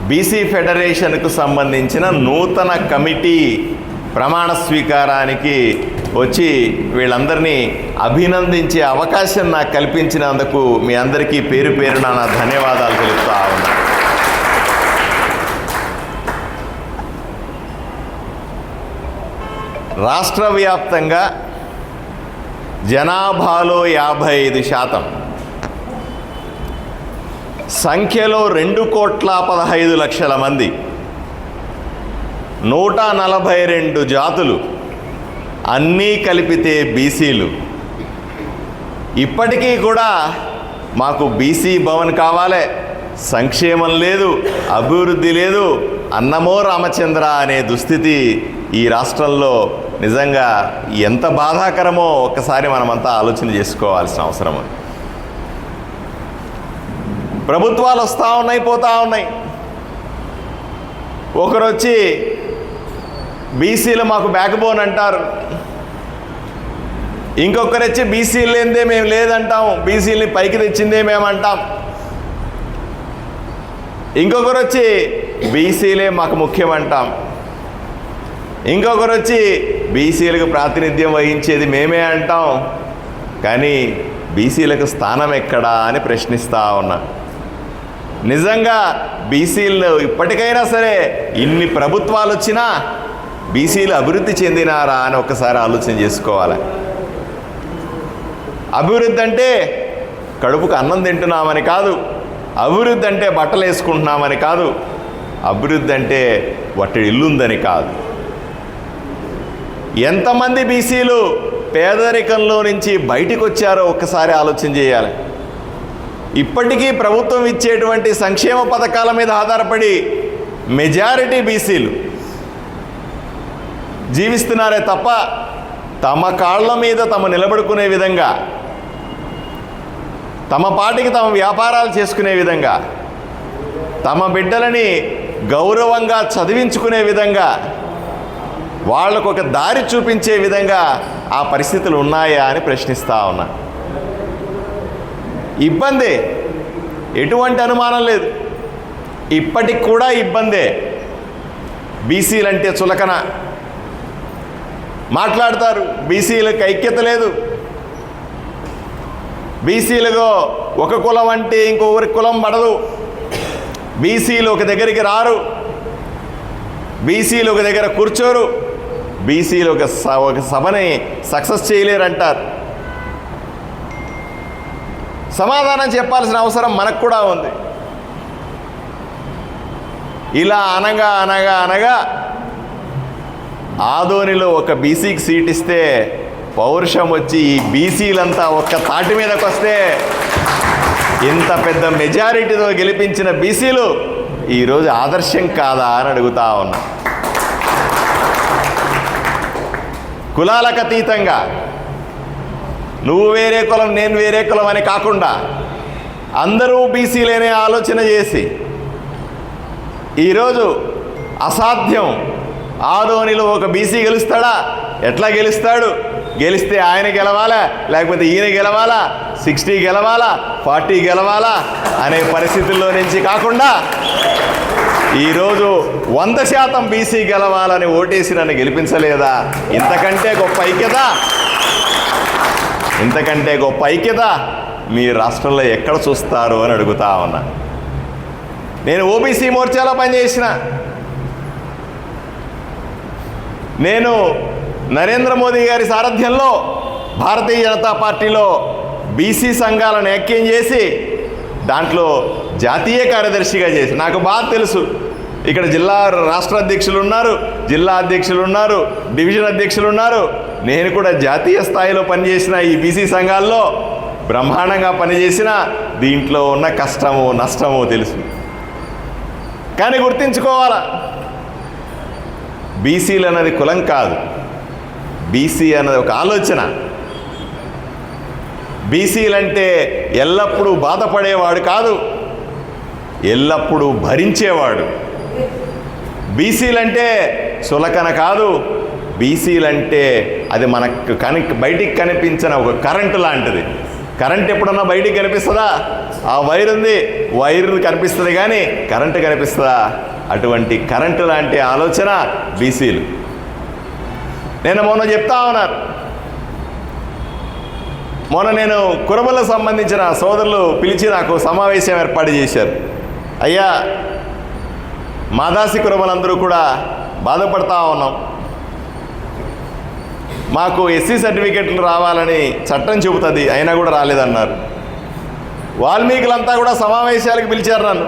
BC ఫెడరేషన్కు సంబంధించిన నూతన committee ప్రమాణ స్వీకారానికి వచ్చి వీళ్ళందరినీ అభినందించే అవకాశం నాకు కల్పించినందుకు మీ అందరికీ పేరు పేరున నా ధన్యవాదాలు తెలుపుతా ఉన్నా. రాష్ట్ర వ్యాప్తంగా జనాభాలో 55%, సంఖ్యలో 2,15,00,000 మంది, 142 జాతులు, అన్నీ కలిపితే బీసీలు. ఇప్పటికీ కూడా మాకు బీసీ భవన్ కావాలి, సంక్షేమం లేదు, అభివృద్ధి లేదు, అన్నమో రామచంద్ర అనే దుస్థితి ఈ రాష్ట్రంలో నిజంగా ఎంత బాధాకరమో ఒక్కసారి మనమంతా ఆలోచన చేసుకోవాల్సిన అవసరం ఉంది. ప్రభుత్వాలు వస్తూ ఉన్నాయి, పోతూ ఉన్నాయి. ఒకరు వచ్చి బీసీలు మాకు బ్యాక్ బోన్ అంటారు, ఇంకొకరు వచ్చి బీసీలు లేనిదే మేము లేదంటాం, బీసీలని పైకి తెచ్చిందే మేమంటాం. ఇంకొకరు వచ్చి బీసీలే మాకు ముఖ్యమంటాం. ఇంకొకరు వచ్చి బీసీలకు ప్రాతినిధ్యం వహించేది మేమే అంటాం. కానీ బీసీలకు స్థానం ఎక్కడా అని ప్రశ్నిస్తూ ఉన్నా. నిజంగా బీసీలు ఇప్పటికైనా సరే ఇన్ని ప్రభుత్వాలు వచ్చినా బీసీలు అభివృద్ధి చెందినారా అని ఒక్కసారి ఆలోచన చేసుకోవాలి. అభివృద్ధి అంటే కడుపుకు అన్నం తింటున్నామని కాదు, అభివృద్ధి అంటే బట్టలు వేసుకుంటున్నామని కాదు, అభివృద్ధి అంటే వట్టి ఇల్లుందని కాదు. ఎంతమంది బీసీలు పేదరికంలో నుంచి బయటికి వచ్చారో ఒక్కసారి ఆలోచన చేయాలి. ఇప్పటికీ ప్రభుత్వం ఇచ్చేటువంటి సంక్షేమ పథకాల మీద ఆధారపడి మెజారిటీ బీసీలు జీవిస్తున్నారే తప్ప తమ కాళ్ళ మీద తమ నిలబడుకునే విధంగా, తమ పాటికి తమ వ్యాపారాలు చేసుకునే విధంగా, తమ బిడ్డలని గౌరవంగా చదివించుకునే విధంగా, వాళ్లకు ఒక దారి చూపించే విధంగా ఆ పరిస్థితులు ఉన్నాయా అని ప్రశ్నిస్తూ ఉన్నా. ఇబ్బందే, ఎటువంటి అనుమానం లేదు. ఇప్పటికి కూడా ఇబ్బందే. బీసీలంటే చులకన మాట్లాడతారు, బీసీలకు ఐక్యత లేదు, బీసీలుగా ఒక కులం అంటే ఇంకొకరి కులం పడదు, బీసీలు ఒక దగ్గరికి రారు, బీసీలు ఒక దగ్గర కూర్చోరు, బీసీలు ఒక సభని సక్సెస్ చేయలేరంటారు. సమాధానం చెప్పాల్సిన అవసరం మనకు కూడా ఉంది. ఇలా అనగా అనగా అనగా ఆదోనిలో ఒక బీసీకి సీట్ ఇస్తే పౌరుషం వచ్చి ఈ బీసీలంతా ఒక్క తాటి మీదకి వస్తే ఇంత పెద్ద మెజారిటీతో గెలిపించిన బీసీలు ఈరోజు ఆదర్శం కాదా అని అడుగుతా ఉన్నా. కులాలకు అతీతంగా నువ్వు వేరే కులం నేను వేరే కులం అని కాకుండా అందరూ బీసీలేనే ఆలోచన చేసి ఈరోజు అసాధ్యం, ఆదోనిలో ఒక బీసీ గెలుస్తాడా? ఎట్లా గెలుస్తాడు? గెలిస్తే ఆయన గెలవాలా, లేకపోతే ఈయన గెలవాలా, 60 గెలవాలా, 40 గెలవాలా అనే పరిస్థితుల్లో నుంచి కాకుండా ఈరోజు 100% బీసీ గెలవాలని ఓటేసి నన్ను గెలిపించలేదా? ఇంతకంటే గొప్ప ఐక్యత, ఇంతకంటే గొప్ప ఐక్యత మీ రాష్ట్రంలో ఎక్కడ చూస్తారు అని అడుగుతా ఉన్నా. నేను ఓబీసీ మోర్చాలో పనిచేసిన, నేను నరేంద్ర మోదీ గారి సారథ్యంలో భారతీయ జనతా పార్టీలో బీసీ సంఘాలను ఐక్యం చేసి దాంట్లో జాతీయ కార్యదర్శిగా చేసి, నాకు బాగా తెలుసు ఇక్కడ జిల్లా రాష్ట్ర అధ్యక్షులు ఉన్నారు, జిల్లా అధ్యక్షులు ఉన్నారు, డివిజన్ అధ్యక్షులు ఉన్నారు. నేను కూడా జాతీయ స్థాయిలో పనిచేసిన ఈ బీసీ సంఘాల్లో బ్రహ్మాండంగా పనిచేసిన, దీంట్లో ఉన్న కష్టము నష్టము తెలుసు. కానీ గుర్తించుకోవాలా, బీసీలు అన్నది కులం కాదు, బీసీ అన్నది ఒక ఆలోచన. బీసీలంటే ఎల్లప్పుడూ బాధపడేవాడు కాదు, ఎల్లప్పుడూ భరించేవాడు. బీసీలంటే చులకన కాదు, బీసీలంటే అది మనకు బయటికి కనిపించిన ఒక కరెంటు లాంటిది. కరెంట్ ఎప్పుడన్నా బయటికి కనిపిస్తుందా? ఆ వైర్ ఉంది, వైర్ కనిపిస్తుంది కానీ కరెంటు కనిపిస్తుందా? అటువంటి కరెంటు లాంటి ఆలోచన బీసీలు. నేను మొన్న చెప్తా ఉన్నారు, మొన్న నేను కురబలకు సంబంధించిన సోదరులు పిలిచి నాకు సమావేశం ఏర్పాటు చేశారు. అయ్యా, మాదాసి కురబలందరూ కూడా బాధపడతా ఉన్నాం, మాకు ఎస్సీ సర్టిఫికెట్లు రావాలని చట్టం చెబుతుంది, అయినా కూడా రాలేదన్నారు. వాల్మీకులంతా కూడా సమావేశాలకు పిలిచారు నన్ను.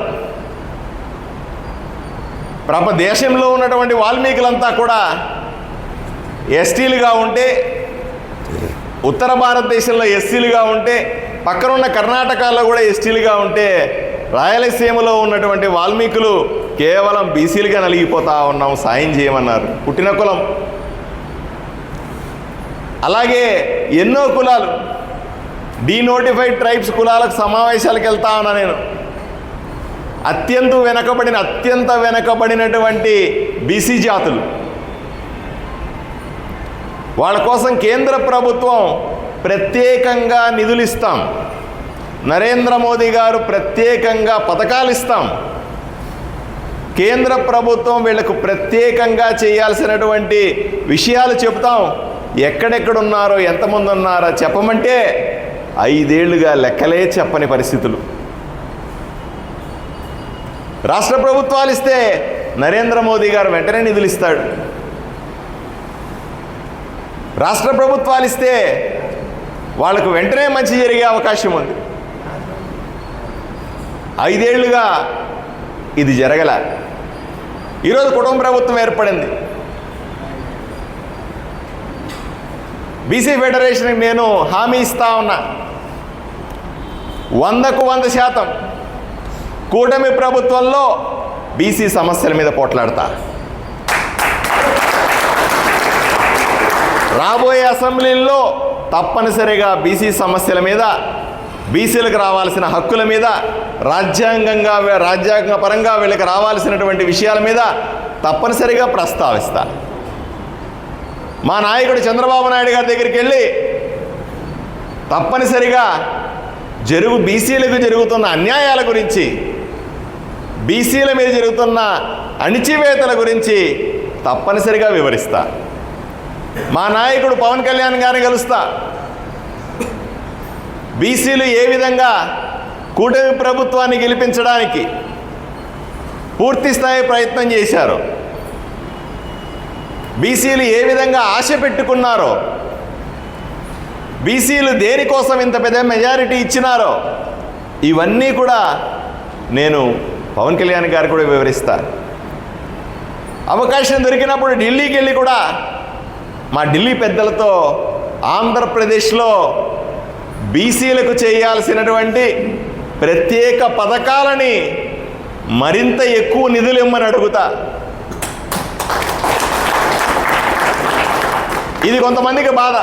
దేశంలో ఉన్నటువంటి వాల్మీకులంతా కూడా ఎస్టీలుగా ఉంటే, ఉత్తర భారతదేశంలో ఎస్సీలుగా ఉంటే, పక్కనున్న కర్ణాటకలో కూడా ఎస్టీలుగా ఉంటే, రాయలసీమలో ఉన్నటువంటి వాల్మీకులు కేవలం బీసీలుగా నలిగిపోతా ఉన్నాం, సాయం చేయమన్నారు. పుట్టిన కులం. అలాగే ఎన్నో కులాలు, డీనోటిఫైడ్ ట్రైబ్స్ కులాలకు సమావేశాలకు వెళ్తా ఉన్నా నేను. అత్యంత వెనకబడినటువంటి బీసీ జాతులు, వాళ్ళ కోసం కేంద్ర ప్రభుత్వం ప్రత్యేకంగా నిధులు ఇస్తాం, నరేంద్ర మోదీ గారు ప్రత్యేకంగా పథకాలు ఇస్తాం, కేంద్ర ప్రభుత్వం వీళ్లకు ప్రత్యేకంగా చేయాల్సినటువంటి విషయాలు చెప్తాం, ఎక్కడెక్కడున్నారో ఎంతమంది ఉన్నారో చెప్పమంటే 5 ఏళ్లుగా లెక్కలే చెప్పని పరిస్థితులు. రాష్ట్ర ప్రభుత్వాలు ఇస్తే నరేంద్ర మోదీ గారు వెంటనే నిధులు ఇస్తాడు. రాష్ట్ర ప్రభుత్వాలు ఇస్తే వాళ్ళకు వెంటనే మంచి జరిగే అవకాశం ఉంది. 5 ఏళ్లుగా ఇది జరగల. ఈరోజు కుటుంబ ప్రభుత్వం ఏర్పడింది. బీసీ ఫెడరేషన్కి నేను హామీ ఇస్తా ఉన్నా, 100కు 100% కూటమి ప్రభుత్వంలో బీసీ సమస్యల మీద పోట్లాడతా. రాబోయే అసెంబ్లీల్లో తప్పనిసరిగా బీసీ సమస్యల మీద, బీసీలకు రావాల్సిన హక్కుల మీద, రాజ్యాంగపరంగా వీళ్ళకి రావాల్సినటువంటి విషయాల మీద తప్పనిసరిగా ప్రస్తావిస్తా. మా నాయకుడు చంద్రబాబు నాయుడు గారి దగ్గరికి వెళ్ళి తప్పనిసరిగా బీసీలకు జరుగుతున్న అన్యాయాల గురించి, బీసీల మీద జరుగుతున్న అణిచివేతల గురించి తప్పనిసరిగా వివరిస్తా. మా నాయకుడు పవన్ కళ్యాణ్ గారిని కలుస్తా. బీసీలు ఏ విధంగా కూటమి ప్రభుత్వాన్ని గెలిపించడానికి పూర్తి స్థాయి ప్రయత్నం చేశారో, బీసీలు ఏ విధంగా ఆశ పెట్టుకున్నారో, బీసీలు దేనికోసం ఇంత పెద్ద మెజారిటీ ఇచ్చినారో, ఇవన్నీ కూడా నేను పవన్ కళ్యాణ్ గారు కూడా వివరిస్తా. అవకాశం దొరికినప్పుడు ఢిల్లీకి వెళ్ళి కూడా మా ఢిల్లీ పెద్దలతో ఆంధ్రప్రదేశ్లో బీసీలకు చేయాల్సినటువంటి ప్రత్యేక పథకాలని మరింత ఎక్కువ నిధులు ఇమ్మని అడుగుతా. ఇది కొంతమందికి బాధ.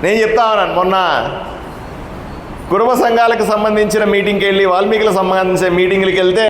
నేను చెప్తా ఉన్నాను, మొన్న కుటుంబ సంఘాలకు సంబంధించిన మీటింగ్కి వెళ్ళి, వాల్మీకులకు సంబంధించిన మీటింగ్లకు వెళ్తే